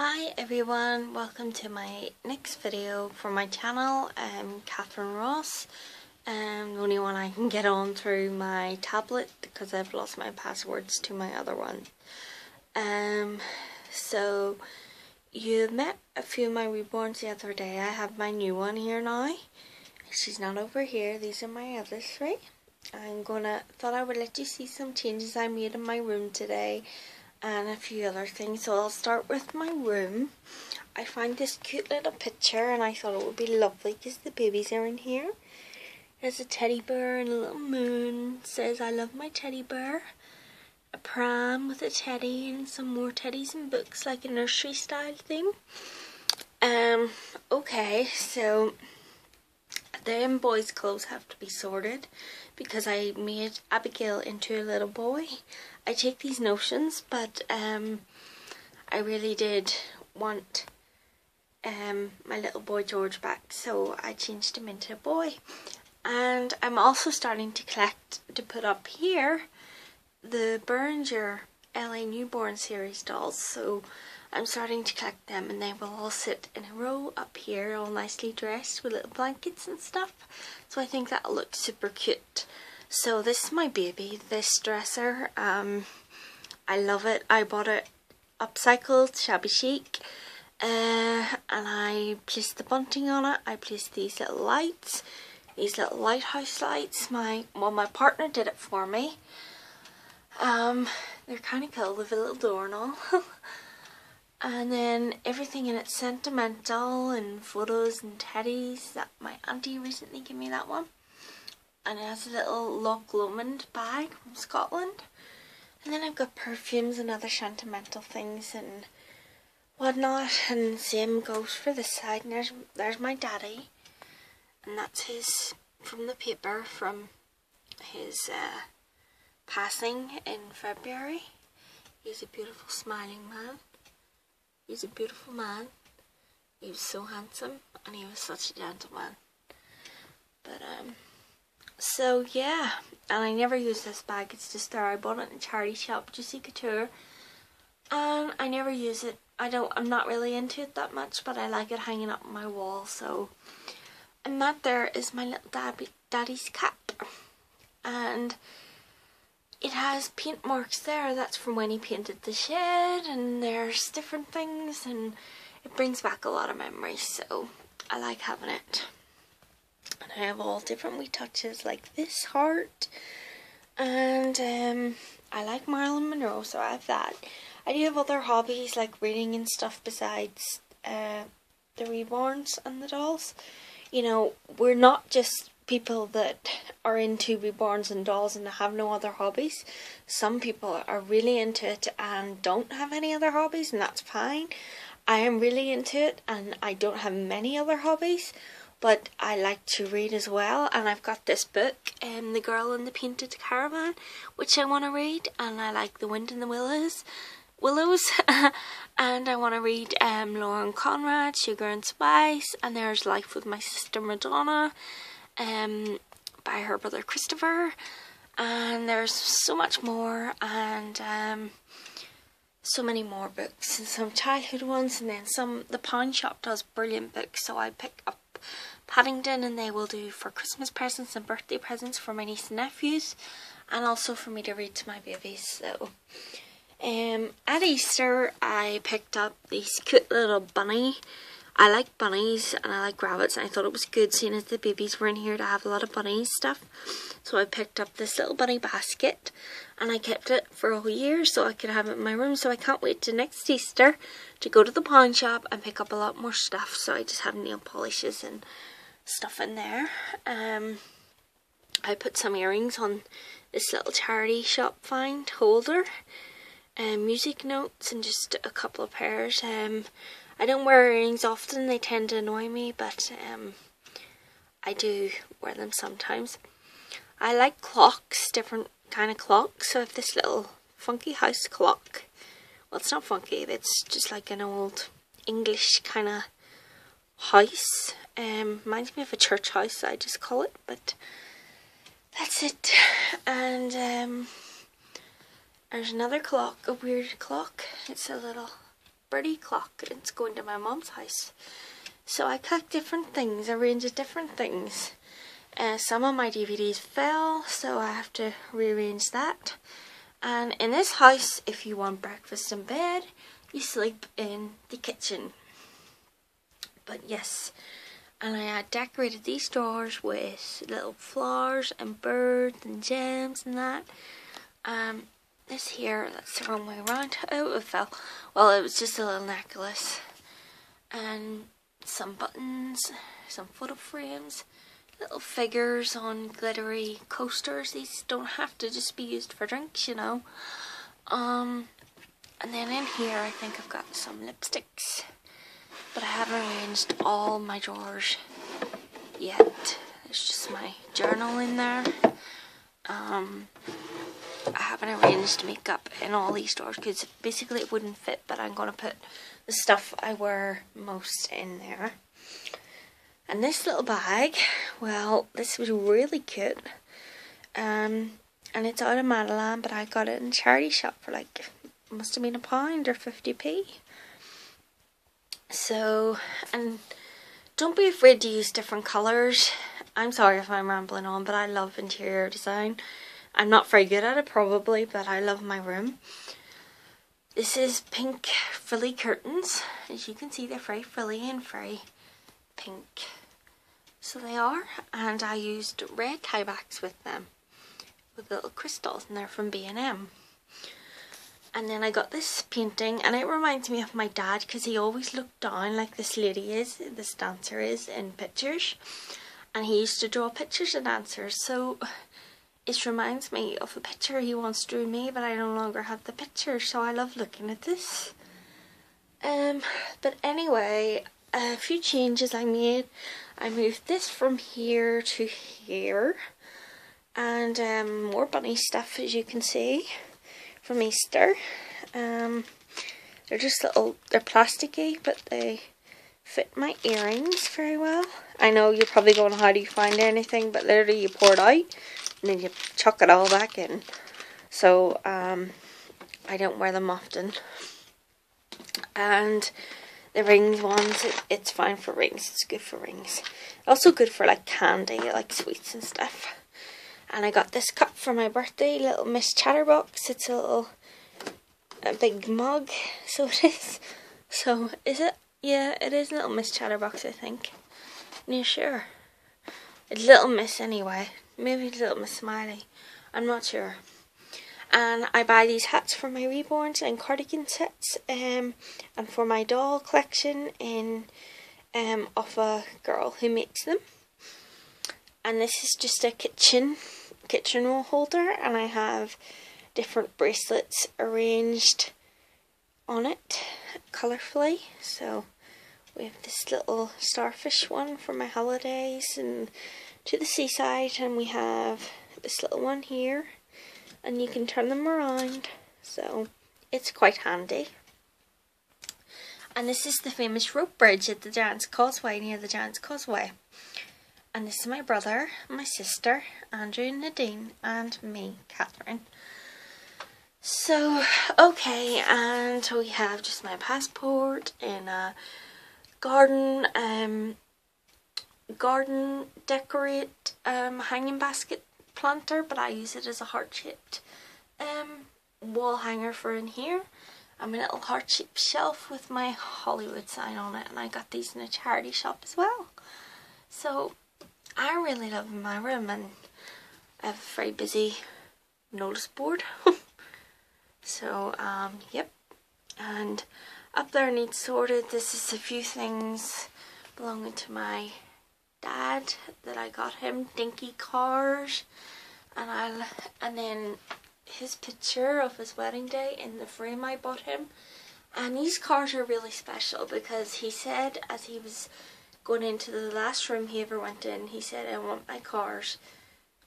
Hi everyone, welcome to my next video for my channel. I'm Catherine Ross, the only one I can get on through my tablet because I've lost my passwords to my other one. So you met a few of my reborns the other day. I have my new one here now. She's not over here, these are my other three. Thought I would let you see some changes I made in my room today and a few other things. So I'll start with my room. I found this cute little picture and I thought it would be lovely because the babies are in here. There's a teddy bear and a little moon. It says I love my teddy bear. A pram with a teddy and some more teddies and books, like a nursery style thing. Okay, so them boys' clothes have to be sorted because I made Abigail into a little boy. I take these notions, but I really did want my little boy George back, so I changed him into a boy. And I'm also starting to put up here the Berenguer LA Newborn series dolls, so I'm starting to collect them, and they will all sit in a row up here, all nicely dressed with little blankets and stuff. So I think that'll look super cute. So this is my baby, this dresser. I love it. I bought it upcycled, shabby chic, and I placed the bunting on it. I placed these little lights, these little lighthouse lights. My partner did it for me. They're kind of cool with a little door and all. And then everything in it's sentimental and photos and teddies. That my auntie recently gave me that one. And it has a little Loch Lomond bag from Scotland. And then I've got perfumes and other sentimental things and whatnot. And same goes for this side. And there's my daddy. And that's his, from the paper, from his passing in February. He's a beautiful smiling man. He's a beautiful man. He was so handsome and he was such a gentleman. But so yeah, and I never use this bag, it's just there. I bought it in a charity shop, Juicy Couture, and I never use it. I'm not really into it that much, but I like it hanging up on my wall. So, and that there is my little daddy's cap, and it has paint marks there. That's from when he painted the shed, and there's different things, and it brings back a lot of memories, so I like having it. And I have all different wee touches, like this heart, and I like Marilyn Monroe, so I have that. I do have other hobbies like reading and stuff besides the reborns and the dolls. You know, we're not just people that are into reborns and dolls and have no other hobbies. Some people are really into it and don't have any other hobbies, and that's fine. I am really into it and I don't have many other hobbies, but I like to read as well. And I've got this book, The Girl in the Painted Caravan, which I want to read, and I like The Wind in the Willows. And I want to read Lauren Conrad, Sugar and Spice, and there's Life with My Sister Madonna, by her brother Christopher, and there's so much more, and so many more books, and some childhood ones, and then some. The pawn shop does brilliant books, so I pick up Paddington, and they will do for Christmas presents and birthday presents for my niece and nephews, and also for me to read to my babies. So at Easter I picked up these cute little bunny. I like bunnies and I like rabbits, and I thought it was good seeing as the babies were in here to have a lot of bunny stuff. So I picked up this little bunny basket and I kept it for a whole year so I could have it in my room. So I can't wait to next Easter to go to the pawn shop and pick up a lot more stuff. So I just have nail polishes and stuff in there. I put some earrings on this little charity shop find holder, music notes, and just a couple of pairs. I don't wear earrings often, they tend to annoy me, but I do wear them sometimes. I like clocks, different kind of clocks. So I have this little funky house clock. Well, it's not funky, it's just like an old English kind of house. Reminds me of a church house, I just call it, but that's it. And there's another clock, a weird clock. It's a little birdie clock. It's going to my mom's house. So I collect different things, arrange different things. Some of my DVDs fell, so I have to rearrange that. And in this house, if you want breakfast in bed, you sleep in the kitchen. But yes, and I had decorated these drawers with little flowers and birds and gems and that. This here, that's the wrong way around. Oh, it fell. Well, it was just a little necklace. And some buttons, some photo frames, little figures on glittery coasters. These don't have to just be used for drinks, you know. And then in here I think I've got some lipsticks, but I haven't arranged all my drawers yet. There's just my journal in there. I haven't arranged makeup in all these drawers because basically it wouldn't fit, but I'm going to put the stuff I wear most in there. And this little bag, well, this was really cute. And it's out of Madeline, but I got it in a charity shop for like, must have been £1 or 50p. So, and don't be afraid to use different colours. I'm sorry if I'm rambling on, but I love interior design. I'm not very good at it probably, but I love my room. This is pink frilly curtains. As you can see, they're very frilly and very pink. So they are, and I used red tie backs with them, with little crystals, and they're from B&M. And then I got this painting, and it reminds me of my dad because he always looked down like this lady is, this dancer is, in pictures. And he used to draw pictures of dancers, so it reminds me of a picture he once drew me, but I no longer have the picture, so I love looking at this. But anyway, a few changes I made. I moved this from here to here, and more bunny stuff, as you can see, from Easter. They're just little, they're plasticky, but they fit my earrings very well. I know you're probably going, how do you find anything? But literally you pour it out and then you chuck it all back in. So I don't wear them often. And the rings ones, it's fine for rings. It's good for rings. Also good for like candy, like sweets and stuff. And I got this cup for my birthday, little Miss Chatterbox. It's a big mug, so it is. So is it? Yeah, it is Little Miss Chatterbox, I think. Yeah, sure. It's Little Miss anyway. Maybe it's Little Miss Smiley. I'm not sure. And I buy these hats for my reborns and cardigan sets, and for my doll collection off a girl who makes them. And this is just a kitchen roll holder, and I have different bracelets arranged on it colourfully. So we have this little starfish one for my holidays and to the seaside, and we have this little one here, and you can turn them around, so it's quite handy. And this is the famous rope bridge at the Giant's Causeway, near the Giant's Causeway. And this is my brother, my sister, Andrew and Nadine, and me, Catherine. So, okay, and we have just my passport in a garden decorate hanging basket planter, but I use it as a heart-shaped wall hanger for in here. And my little heart-shaped shelf with my Hollywood sign on it, and I got these in a charity shop as well. So I really love my room, and I have a very busy notice board. So yep, and up there needs sorted. This is a few things belonging to my dad that I got him, dinky cars, and then his picture of his wedding day in the frame I bought him. And these cars are really special because he said, as he was going into the last room he ever went in, he said, I want my cars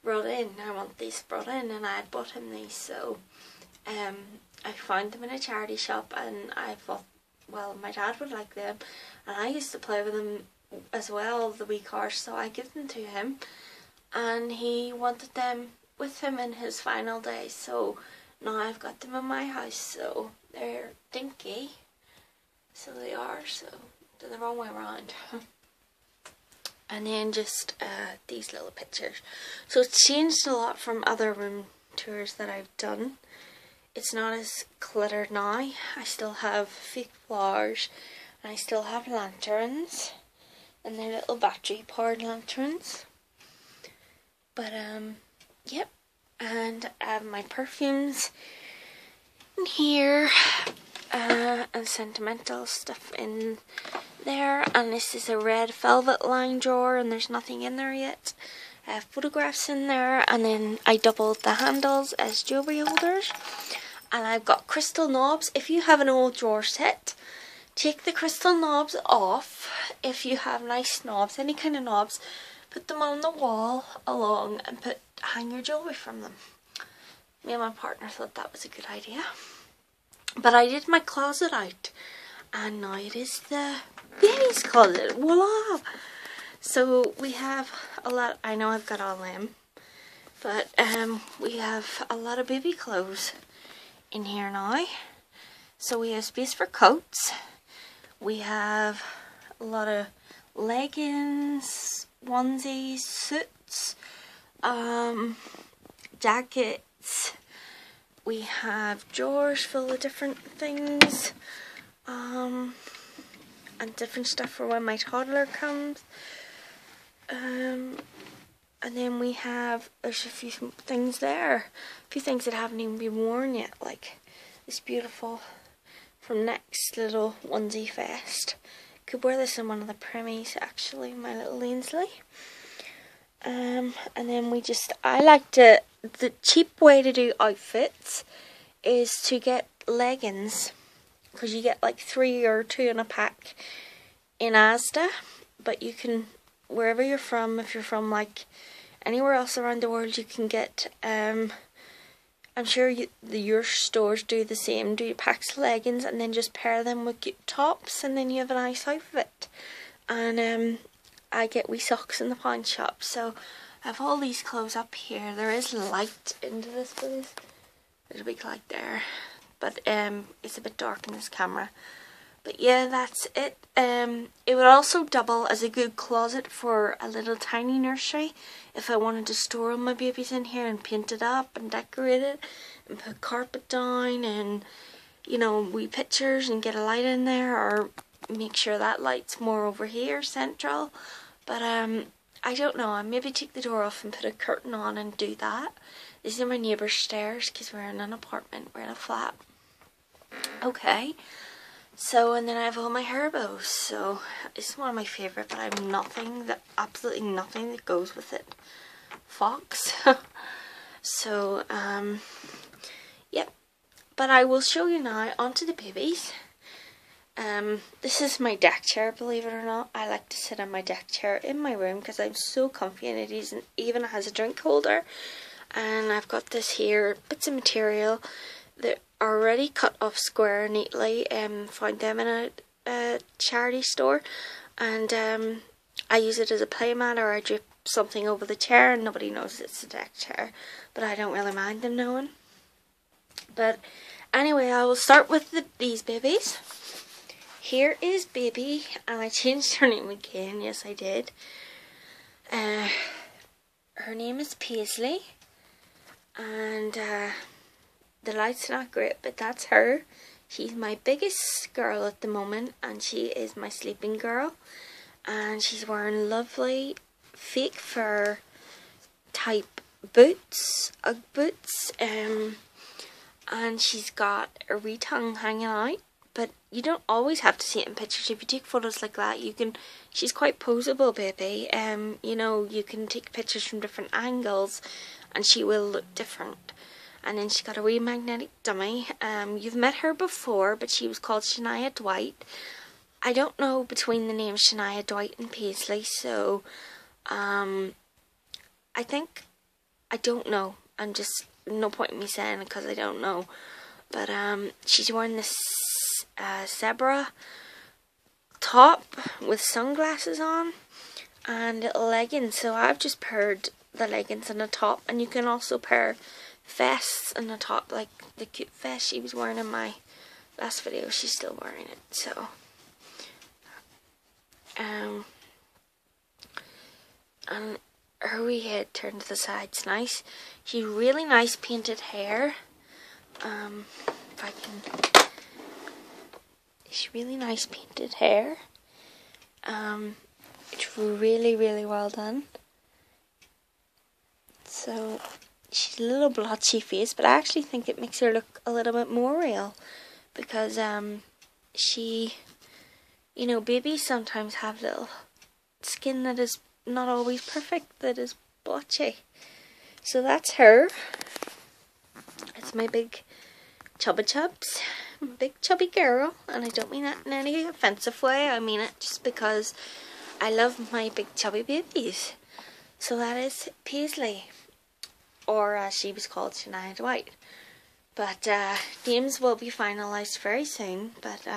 brought in, I want these brought in, and I had bought him these. So I found them in a charity shop, and I thought, well, my dad would like them, and I used to play with them as well, the wee cars, so I gave them to him, and he wanted them with him in his final days, so now I've got them in my house. So they're dinky, So they are, so they're the wrong way around. And then just these little pictures. So it's changed a lot from other room tours that I've done. It's not as cluttered now. I still have fake flowers, and I still have lanterns, and they're little battery powered lanterns. But yep, and I have my perfumes in here, and sentimental stuff in there, and this is a red velvet lined drawer, and there's nothing in there yet. I have photographs in there, and then I doubled the handles as jewellery holders. And I've got crystal knobs. If you have an old drawer set, take the crystal knobs off. If you have nice knobs, any kind of knobs, put them on the wall along and hang your jewellery from them. Me and my partner thought that was a good idea. But I did my closet out, and now it is the baby's closet. Voila! So we have a lot. I know I've got all them, but we have a lot of baby clothes in here now. So we have space for coats. We have a lot of leggings, onesies, suits, jackets. We have drawers full of different things, and different stuff for when my toddler comes. And then we have, there's a few things there, a few things that haven't even been worn yet, like this beautiful from Next little onesie vest. Could wear this in one of the premies actually, my little Ainsley. And then I like the cheap way to do outfits is to get leggings, because you get like 3 or 2 in a pack in Asda, but you can, wherever you're from, if you're from like anywhere else around the world, you can get, I'm sure your stores do the same, do packs of leggings and then just pair them with cute tops, and then you have a nice outfit. And I get wee socks in the pawn shop, so I have all these clothes up here. There is light into this place, there's a big light there, but it's a bit dark in this camera. But yeah, that's it. It would also double as a good closet for a little tiny nursery if I wanted to store all my babies in here and paint it up and decorate it and put carpet down and, you know, wee pictures and get a light in there, or make sure that light's more over here, central. But I don't know, I maybe take the door off and put a curtain on and do that. These are my neighbour's stairs because we're in an apartment, we're in a flat. Okay. So, and then I have all my herbos, so it's one of my favourite, but I have absolutely nothing that goes with it. Fox. So, yep. But I will show you now onto the babies. This is my deck chair, believe it or not. I like to sit on my deck chair in my room because I'm so comfy, and it even has a drink holder. And I've got this here, bits of material that are already cut off square neatly. Found them in a charity store, and I use it as a playmat, or I drip something over the chair and nobody knows it's a deck chair, but I don't really mind them knowing. But anyway, I will start with these babies. Here is Baby, and I changed her name again, yes I did. Her name is Paisley, and the light's not great, but that's her. She's my biggest girl at the moment, and she is my sleeping girl. And she's wearing lovely fake fur type boots, Ugg boots. And she's got a wee tongue hanging out. But you don't always have to see it in pictures. If you take photos like that, you can. She's quite poseable, Baby. You know, you can take pictures from different angles, and she will look different. And then she's got a wee magnetic dummy. You've met her before, but she was called Shania Dwight. I don't know between the names Shania Dwight and Paisley, so I don't know. I'm just, no point in me saying it because I don't know. But she's wearing this zebra top with sunglasses on and little leggings. So I've just paired the leggings and the top, and you can also pair vests and the top, like the cute vest she was wearing in my last video. She's still wearing it. So And her wee head turned to the sides nice. She's really nice painted hair. If I can, she's really nice painted hair. It's really, really well done. So she's a little blotchy face, but I actually think it makes her look a little bit more real, because she, you know, babies sometimes have little skin that is not always perfect, that is blotchy. So that's her. It's my big chubby chubs, big chubby girl, and I don't mean that in any offensive way. I mean it just because I love my big chubby babies. So that is Paisley, or as she was called, Shania Dwight. But names will be finalised very soon. But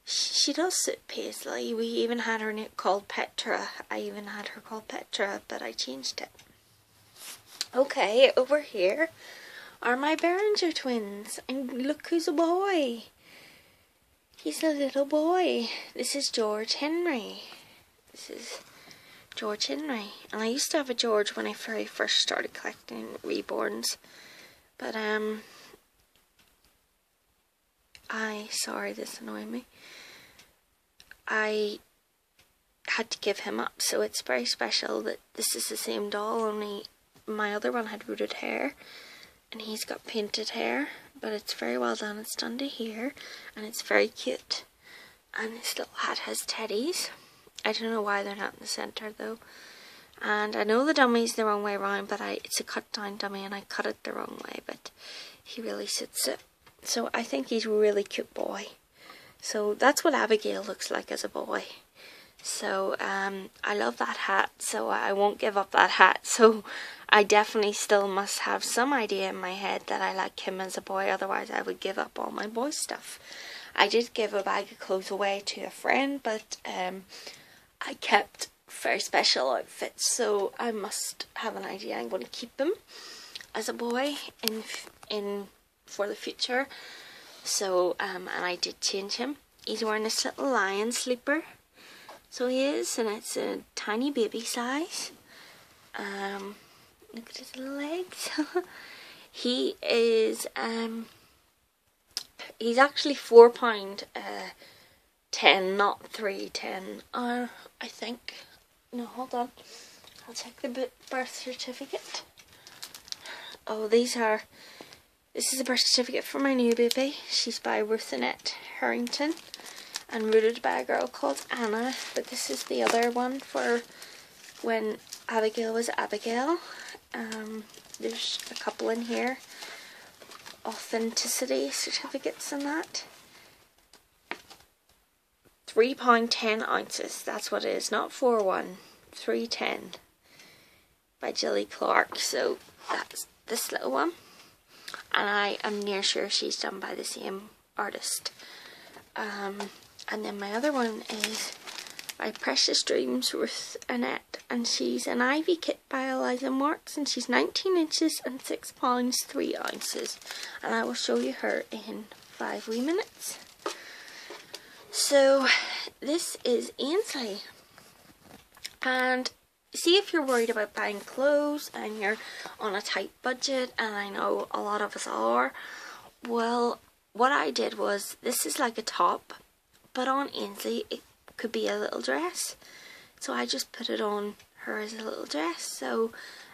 she does suit Paisley. We even had her called Petra. I even had her called Petra, but I changed it. Okay, over here are my Berenguer twins. And look who's a boy. He's a little boy. This is George Henry. This is George Henry. And I used to have a George when I very first started collecting reborns. But sorry, this annoyed me. I had to give him up, so it's very special that this is the same doll, only my other one had rooted hair and he's got painted hair, but it's very well done. It's done to here and it's very cute, and this little hat has teddies. I don't know why they're not in the centre though, and I know the dummy's the wrong way around, but it's a cut down dummy and I cut it the wrong way, but he really suits it. So I think he's a really cute boy. So that's what Abigail looks like as a boy. So I love that hat, so I won't give up that hat. So I definitely still must have some idea in my head that I like him as a boy, otherwise I would give up all my boy stuff. I did give a bag of clothes away to a friend, but I kept very special outfits, so I must have an idea. I'm going to keep him as a boy in for the future. So and I did change him. He's wearing this little lion sleeper. So he is, and it's a tiny baby size. Look at his little legs. He is he's actually £4 10, not £3.10. I think. No, hold on. I'll check the birth certificate. Oh, this is a birth certificate for my new baby. She's by Ruth Annette Harrington and rooted by a girl called Anna, but this is the other one for when Abigail was Abigail. There's a couple in here, authenticity certificates and that. £3 10 ounces, that's what it is, not 4-1, 3.10 by Jilly Clark. So that's this little one, and I am near sure she's done by the same artist. And then my other one is by Precious Dreams Ruth Annette, and she's an Ivy kit by Eliza Marks, and she's 19 inches and £6 3 ounces, and I will show you her in 5 wee minutes. So this is Ainsley, and see, if you're worried about buying clothes and you're on a tight budget, and I know a lot of us are, well, what I did was, this is like a top, but on Ainsley it could be a little dress, so I just put it on her as a little dress. So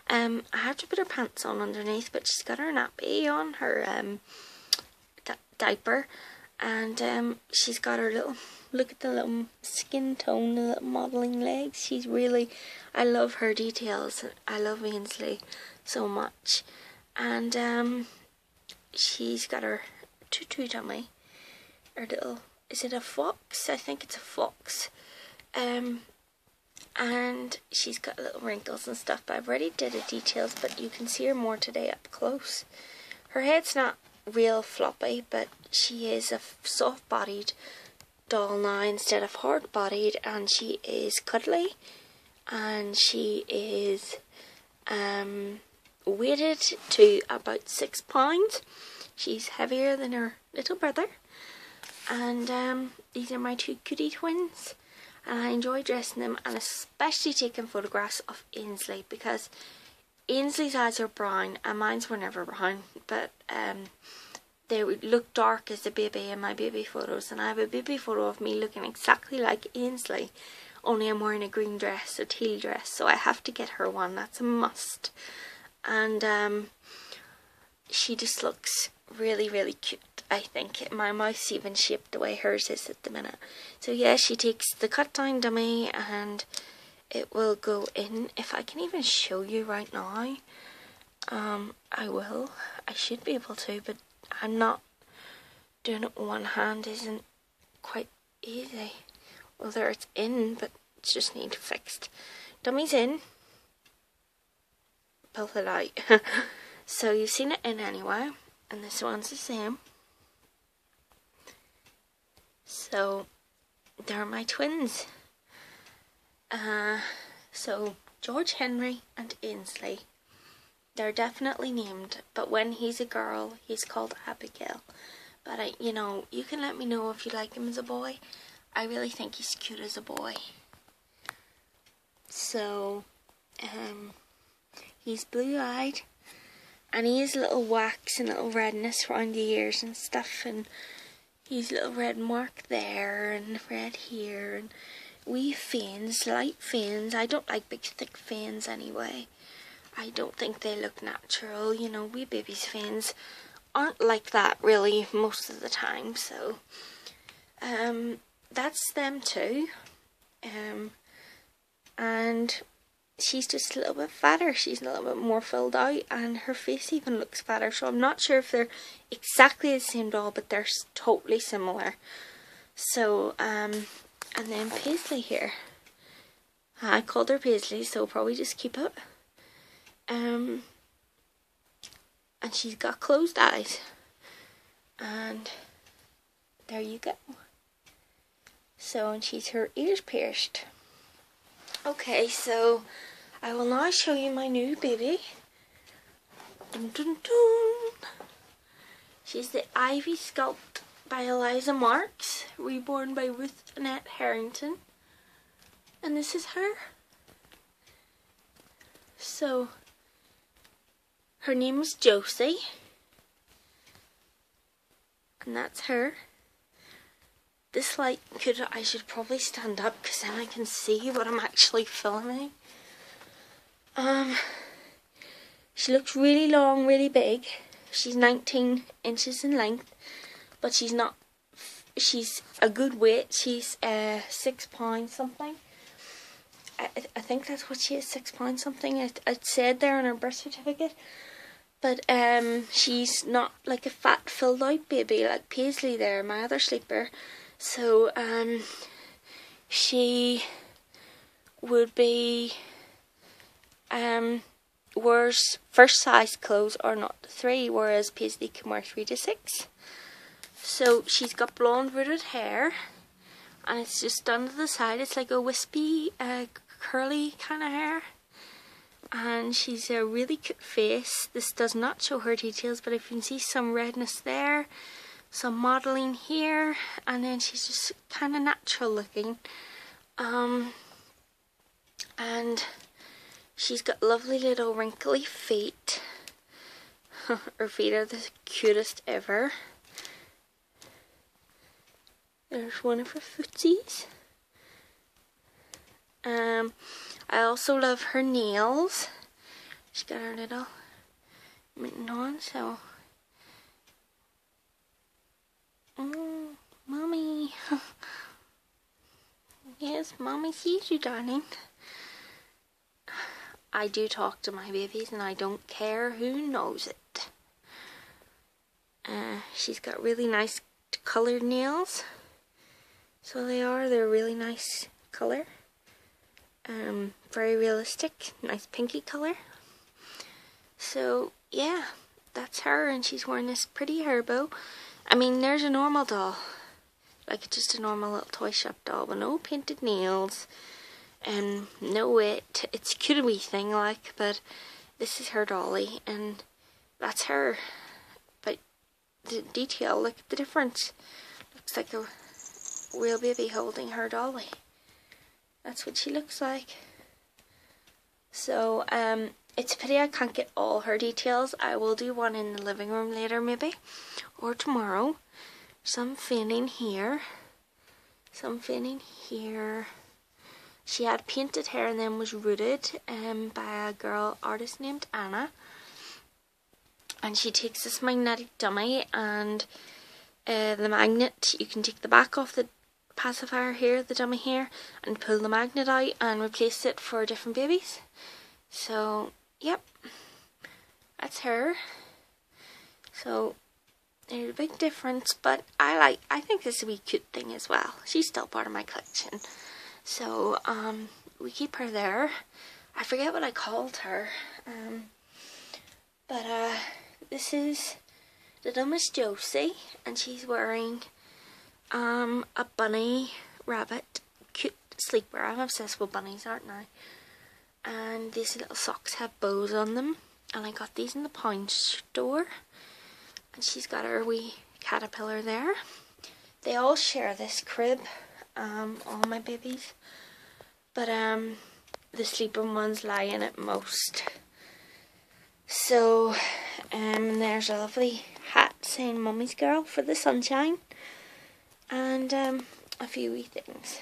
I have to put her pants on underneath, but she's got her nappy on, her diaper, and she's got her little, look at the little skin tone, the little modelling legs. She's really, I love her details. I love Ainsley so much. And she's got her tutu dummy, her little, is it a fox? I think it's a fox. And she's got little wrinkles and stuff, but I've already did the details, but you can see her more today up close. Her head's not real floppy, but she is a soft-bodied doll now instead of hard-bodied, and she is cuddly, and she is weighted to about £6. She's heavier than her little brother. And these are my two cutie twins. and I enjoy dressing them, and especially taking photographs of Ainsley, because Ainsley's eyes are brown and mine's were never brown, but they would look dark as a baby in my baby photos, and I have a baby photo of me looking exactly like Ainsley, only I'm wearing a green dress, a teal dress, so I have to get her one. That's a must. And she just looks really, really cute, I think. My mouth's even shaped the way hers is at the minute. So yeah, she takes the cut down dummy and it will go in. If I can even show you right now, I will. I should be able to, but I'm not. Doing it with one hand isn't quite easy. Well, there it's in, but it's just need fixed. Dummy's in. Pull it out. So you've seen it in anyway, and this one's the same. So they're my twins. So George Henry and Ainsley. They're definitely named, but when he's a girl, he's called Abigail. But you know, you can let me know if you like him as a boy. I really think he's cute as a boy. So, he's blue-eyed, and he has little wax and little redness around the ears and stuff, and he's a little red mark there, and red here, and wee fangs, light fangs. I don't like big thick fangs anyway. I don't think they look natural, you know, wee baby's fangs aren't like that really most of the time, so that's them too. And she's just a little bit fatter, she's a little bit more filled out, and her face even looks fatter, so I'm not sure if they're exactly the same doll, but they're totally similar. So and then Paisley here, I called her Paisley, so probably just keep it. And she's got closed eyes, and there you go. So, and she's her ears pierced. Okay, so I will now show you my new baby. Dun, dun, dun. She's the Ivy Sculpt by Eliza Marks, reborn by Ruth Annette Harrington, and this is her. So her name is Josie, and that's her. This light I should probably stand up because then I can see what I'm actually filming. She looks really long, really big. She's 19 inches in length, but she's not. She's a good weight. She's 6 pounds something. I think that's what she is, 6 pounds something. It said there on her birth certificate. But she's not like a fat filled out baby like Paisley there, my other sleeper. So she would be wears first size clothes are not 3, whereas Paisley can wear 3 to 6. So she's got blonde rooted hair, and it's just done to the side. It's like a wispy, curly kind of hair. And she's a really cute face. This does not show her details, but if you can see some redness there, some modelling here, and then she's just kind of natural looking. And she's got lovely little wrinkly feet. Her feet are the cutest ever. There's one of her footsies. I also love her nails. She's got her little mitten on, so. Mommy. Yes, Mommy sees you, darling. I do talk to my babies, and I don't care who knows it. She's got really nice coloured nails. So they're really nice colour. Very realistic, nice pinky colour. So yeah, that's her, and she's wearing this pretty hair bow. I mean, there's a normal doll, like just a normal little toy shop doll with no painted nails and no wit. It's a cute wee thing like, but this is her dolly, and that's her. But the detail, look at the difference. Looks like a real baby holding her dolly. That's what she looks like. So it's a pity I can't get all her details. I will do one in the living room later maybe, or tomorrow. Some fanning here, some fanning here. She had painted hair and then was rooted by a girl artist named Anna. And she takes this magnetic dummy, and the magnet, you can take the back off the pacifier here, the dummy here, and pull the magnet out and replace it for different babies. So, yep, that's her. So, there's a big difference, but I think this is a wee cute thing as well. She's still part of my collection. So, we keep her there. I forget what I called her. But this is the dumbest Josie, and she's wearing a bunny rabbit cute sleepwear. I'm obsessed with bunnies, aren't I? And these little socks have bows on them, and I got these in the pound store. And she's got her wee caterpillar there. They all share this crib, all my babies, but the sleeping ones lie in it most. So there's a lovely hat saying Mummy's Girl for the sunshine, and a few wee things.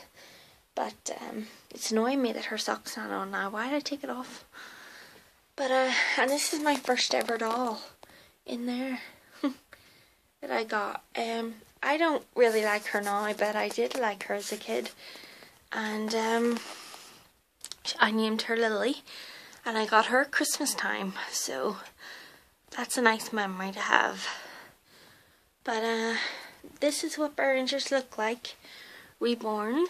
But it's annoying me that her sock's not on now. Why did I take it off? But and this is my first ever doll in there that I got. I don't really like her now, but I did like her as a kid, and I named her Lily, and I got her at Christmas time, so that's a nice memory to have. But this is what Berengers look like reborn,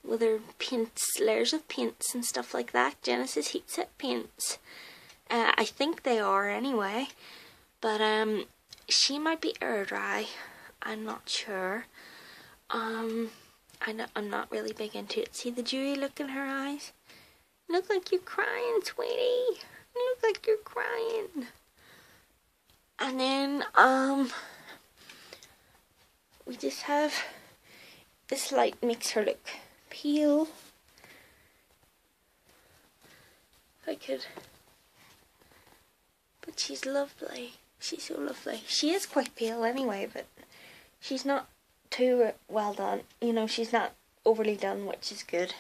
with their paints, layers of paints and stuff like that. Genesis heat set paints. I think they are anyway, but she might be air dry. I'm not sure. I'm not really big into it. See the dewy look in her eyes? Look like you're crying, sweetie. You look like you're crying. And then we just have this light makes her look pale. If I could, but she's lovely. She's so lovely. She is quite pale anyway, but she's not too well done. You know, she's not overly done, which is good.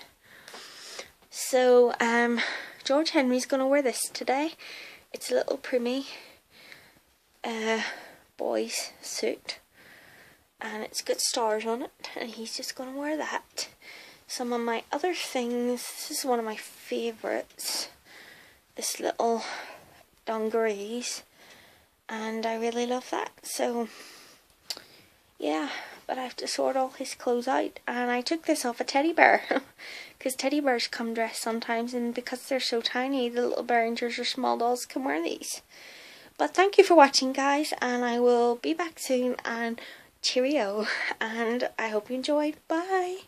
So, George Henry's going to wear this today. It's a little preemie boy's suit, and it's got stars on it, and he's just going to wear that. Some of my other things, this is one of my favourites, this little dungarees, and I really love that. So yeah, but I have to sort all his clothes out, and I took this off a teddy bear because teddy bears come dressed sometimes, and because they're so tiny, the little Berengers or small dolls can wear these. But thank you for watching, guys, and I will be back soon, and cheerio, and I hope you enjoyed. Bye.